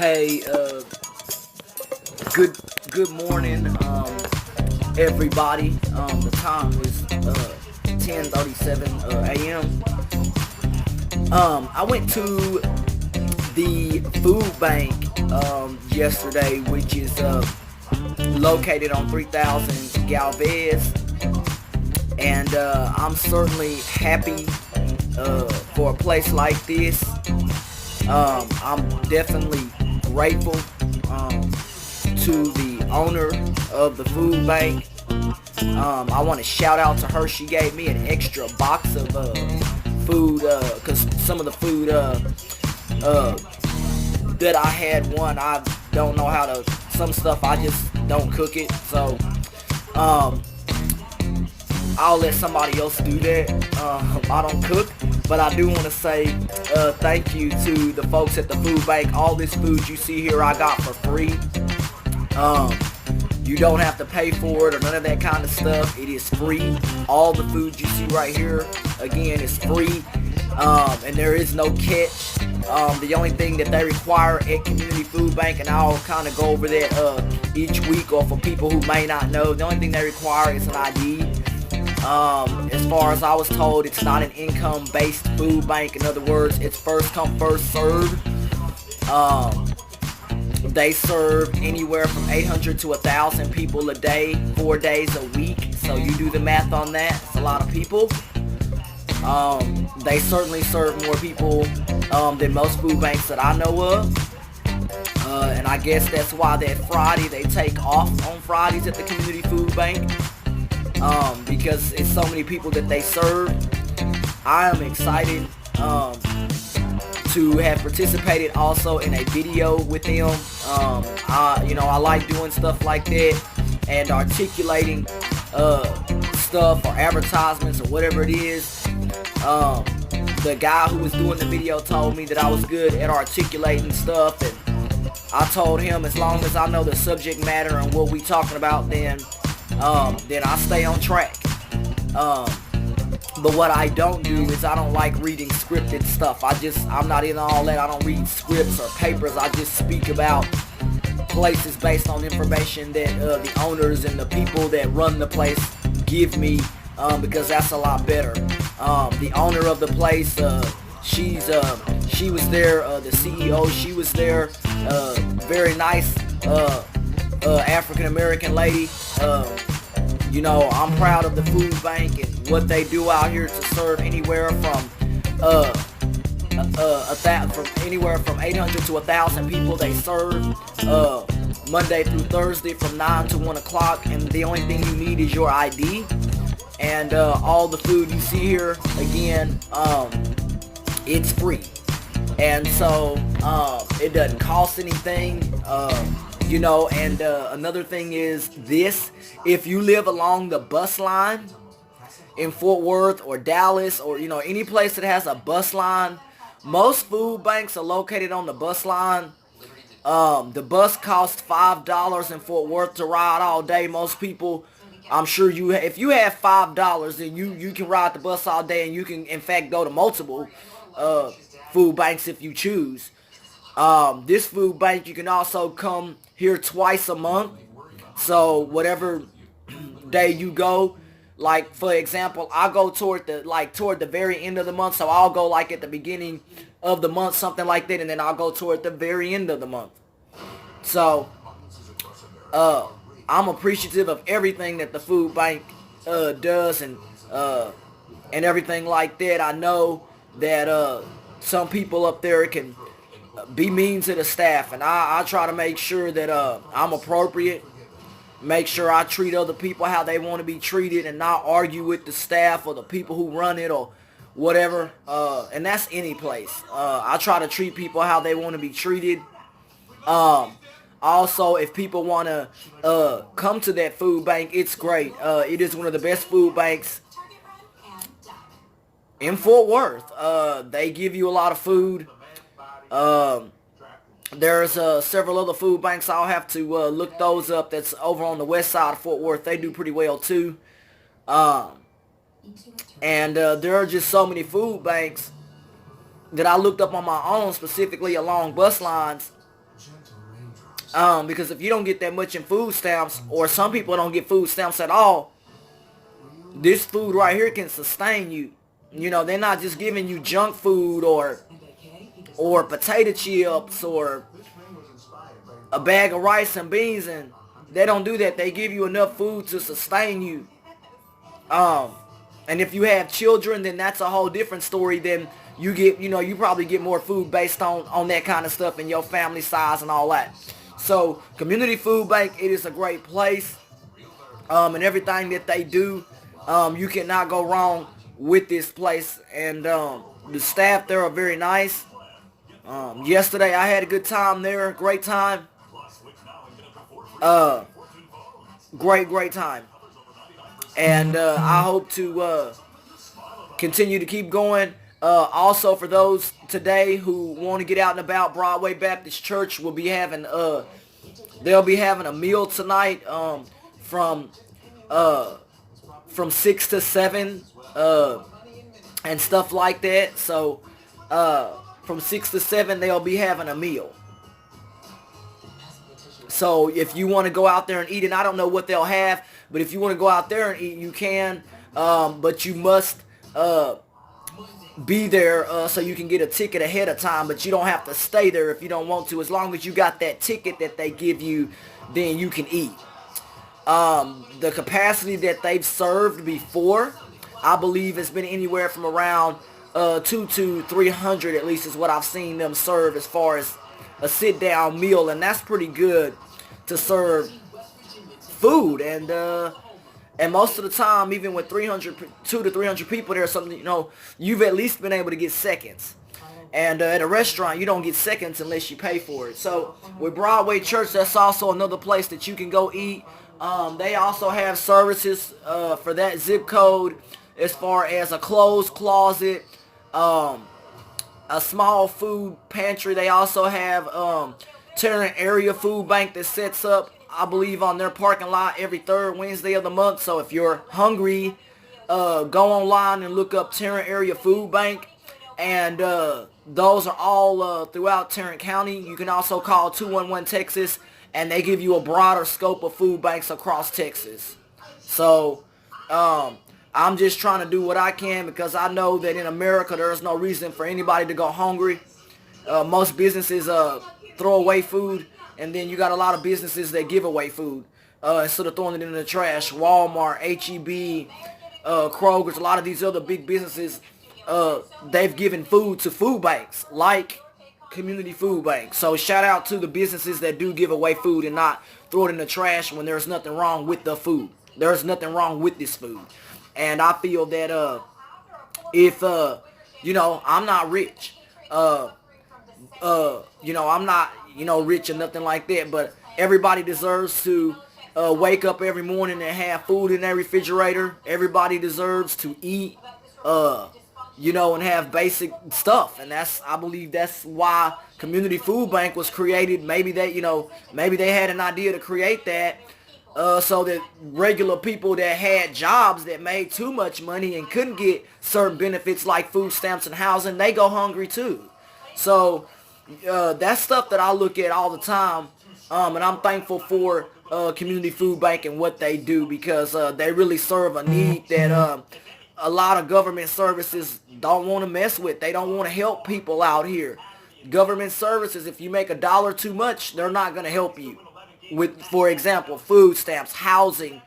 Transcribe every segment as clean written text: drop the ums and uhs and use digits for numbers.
Hey, good good morning, everybody. The time is 10:37 a.m. I went to the food bank yesterday, which is located on 3000 Galvez, and I'm certainly happy for a place like this. I'm definitely grateful to the owner of the food bank. I want to shout out to her. She gave me an extra box of food because some of the food that I had I don't know how to. Some stuff I just don't cook it, so I'll let somebody else do that. I don't cook, but I do want to say thank you to the folks at the food bank. All this food you see here I got for free. You don't have to pay for it or none of that kind of stuff. It is free. All the food you see right here, again, is free. And there is no catch. The only thing that they require at Community Food Bank, and I'll kind of go over that each week, or for people who may not know, the only thing they require is an ID. As far as I was told, it's not an income-based food bank. In other words, it's first come, first serve. They serve anywhere from 800 to 1,000 people a day, 4 days a week. So you do the math on that. It's a lot of people. They certainly serve more people than most food banks that I know of. And I guess that's why that Friday they take off on Fridays at the Community Food Bank. Because it's so many people that they serve. I am excited to have participated also in a video with them. I like doing stuff like that and articulating stuff or advertisements or whatever it is. The guy who was doing the video told me that I was good at articulating stuff, and I told him as long as I know the subject matter and what we talking about, then I stay on track. But what I don't do is I don't like reading scripted stuff. I'm not in all that. I don't read scripts or papers. I just speak about places based on information that the owners and the people that run the place give me, because that's a lot better. The owner of the place, she was there. The CEO, she was there. Very nice African American lady. I'm proud of the food bank and what they do out here to serve anywhere from anywhere from 800 to 1,000 people. They serve Monday through Thursday from 9 to 1 o'clock, and the only thing you need is your ID. And all the food you see here, again, it's free, and so it doesn't cost anything. And another thing is this: if you live along the bus line in Fort Worth or Dallas, or any place that has a bus line, most food banks are located on the bus line. The bus costs $5 in Fort Worth to ride all day. Most people, I'm sure if you have $5, then you can ride the bus all day, and you can in fact go to multiple food banks if you choose. This food bank, you can also come here twice a month. So whatever day you go, like for example, I go toward the very end of the month. So I'll go like at the beginning of the month, something like that, and then I'll go toward the very end of the month. So I'm appreciative of everything that the food bank does, and everything like that. I know that some people up there can be mean to the staff, and I try to make sure that I'm appropriate, make sure I treat other people how they want to be treated, and not argue with the staff or the people who run it or whatever, and that's any place. I try to treat people how they want to be treated. Also, if people want to come to that food bank, it's great. It is one of the best food banks in Fort Worth. They give you a lot of food. There's several other food banks. I'll have to look those up. That's over on the west side of Fort Worth. They do pretty well too. And there are just so many food banks that I looked up on my own, specifically along bus lines, Because if you don't get that much in food stamps, or some people don't get food stamps at all, this food right here can sustain you. You know, they're not just giving you junk food or potato chips or a bag of rice and beans, and they don't do that. They give you enough food to sustain you. And if you have children, then that's a whole different story. Then you probably get more food based on that kind of stuff and your family size and all that. So Community Food Bank, it is a great place, and everything that they do, you cannot go wrong with this place. And the staff there are very nice. Yesterday I had a good time there, great time. Great time. And I hope to continue to keep going. Also, for those today who want to get out and about, Broadway Baptist Church will be having they'll be having a meal tonight from 6 to 7 and stuff like that. So from 6 to 7 they'll be having a meal. So if you want to go out there and eat, and I don't know what they'll have, but if you want to go out there and eat, you can. But you must be there so you can get a ticket ahead of time. But you don't have to stay there if you don't want to. As long as you got that ticket that they give you, then you can eat. The capacity that they've served before, I believe it's been anywhere from around 2 to 300, at least is what I've seen them serve as far as a sit-down meal, and that's pretty good to serve food. And most of the time, even with 2 to 300 people there, something, you've at least been able to get seconds. And at a restaurant, you don't get seconds unless you pay for it. So with Broadway Church, that's also another place that you can go eat. They also have services for that zip code, as far as a clothes closet, a small food pantry. They also have Tarrant Area Food Bank that sets up, I believe, on their parking lot every third Wednesday of the month. So if you're hungry, go online and look up Tarrant Area Food Bank. And those are all throughout Tarrant County. You can also call 211 Texas, and they give you a broader scope of food banks across Texas. So I'm just trying to do what I can, because I know that in America there's no reason for anybody to go hungry. Most businesses throw away food, and then you got a lot of businesses that give away food instead of throwing it in the trash. Walmart, H-E-B, Kroger's, a lot of these other big businesses, they've given food to food banks like Community Food Bank. So shout out to the businesses that do give away food and not throw it in the trash when there's nothing wrong with the food. There's nothing wrong with this food. And I feel that if I'm not rich, I'm not rich or nothing like that, but everybody deserves to wake up every morning and have food in their refrigerator. Everybody deserves to eat, and have basic stuff. And I believe that's why Community Food Bank was created. Maybe they had an idea to create that so that regular people that had jobs that made too much money and couldn't get certain benefits like food stamps and housing, they go hungry too. So that's stuff that I look at all the time, and I'm thankful for Community Food Bank and what they do, because they really serve a need that a lot of government services don't want to mess with. They don't want to help people out here. Government services, if you make $1 too much, they're not going to help you with, for example, food stamps, housing,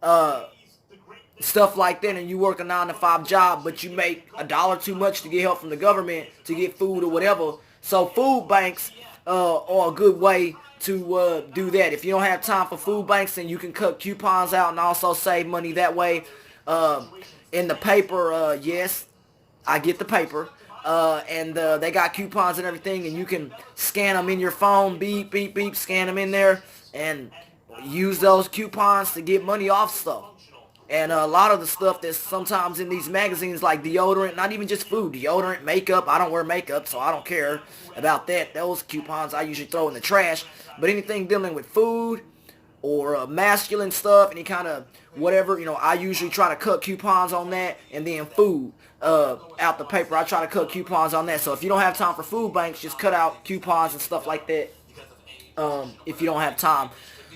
stuff like that, and you work a 9-to-5 job, but you make $1 too much to get help from the government to get food or whatever. So food banks are a good way to do that. If you don't have time for food banks, then you can cut coupons out and also save money that way. In the paper, yes, I get the paper. And they got coupons and everything, and you can scan them in your phone, beep, beep, beep, scan them in there, and use those coupons to get money off stuff. And a lot of the stuff that's sometimes in these magazines, like deodorant, not even just food, deodorant, makeup. I don't wear makeup, so I don't care about that. Those coupons I usually throw in the trash. But anything dealing with food or masculine stuff, any kind of whatever, I usually try to cut coupons on that. And then food, out the paper, I try to cut coupons on that. So if you don't have time for food banks, just cut out coupons and stuff like that. if you don't have time.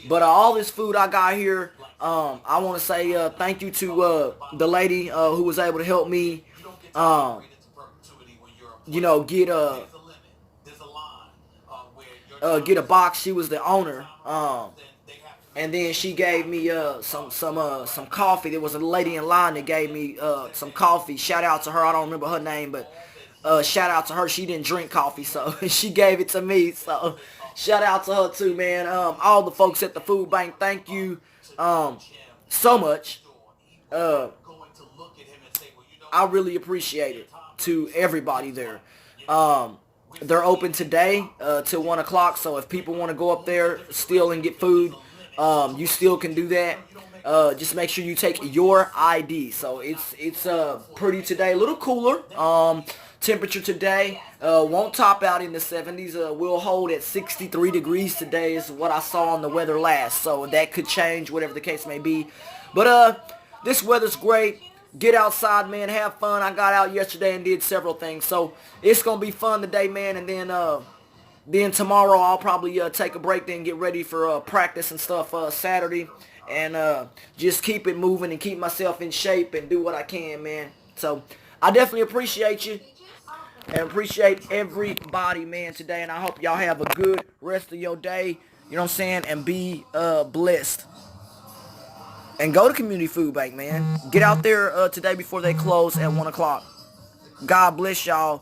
But all this food I got here, I want to say thank you to the lady who was able to help me, um, get a box. She was the owner. And then she gave me some coffee. There was a lady in line that gave me some coffee. Shout out to her. I don't remember her name, but shout out to her. She didn't drink coffee, so she gave it to me. So shout out to her too, man. All the folks at the food bank, thank you so much. I really appreciate it, to everybody there. They're open today till 1 o'clock, so if people want to go up there still and get food, you still can do that. Just make sure you take your ID. So it's pretty today, a little cooler. Temperature today won't top out in the 70s. We'll hold at 63 degrees today is what I saw on the weather last. So that could change, whatever the case may be. But this weather's great. Get outside, man. Have fun. I got out yesterday and did several things. So it's going to be fun today, man. And then tomorrow I'll probably take a break, then get ready for practice and stuff Saturday. And just keep it moving and keep myself in shape and do what I can, man. So I definitely appreciate you and appreciate everybody, man, today. And I hope y'all have a good rest of your day. You know what I'm saying? And be blessed. And go to Community Food Bank, man. Get out there today before they close at 1 o'clock. God bless y'all.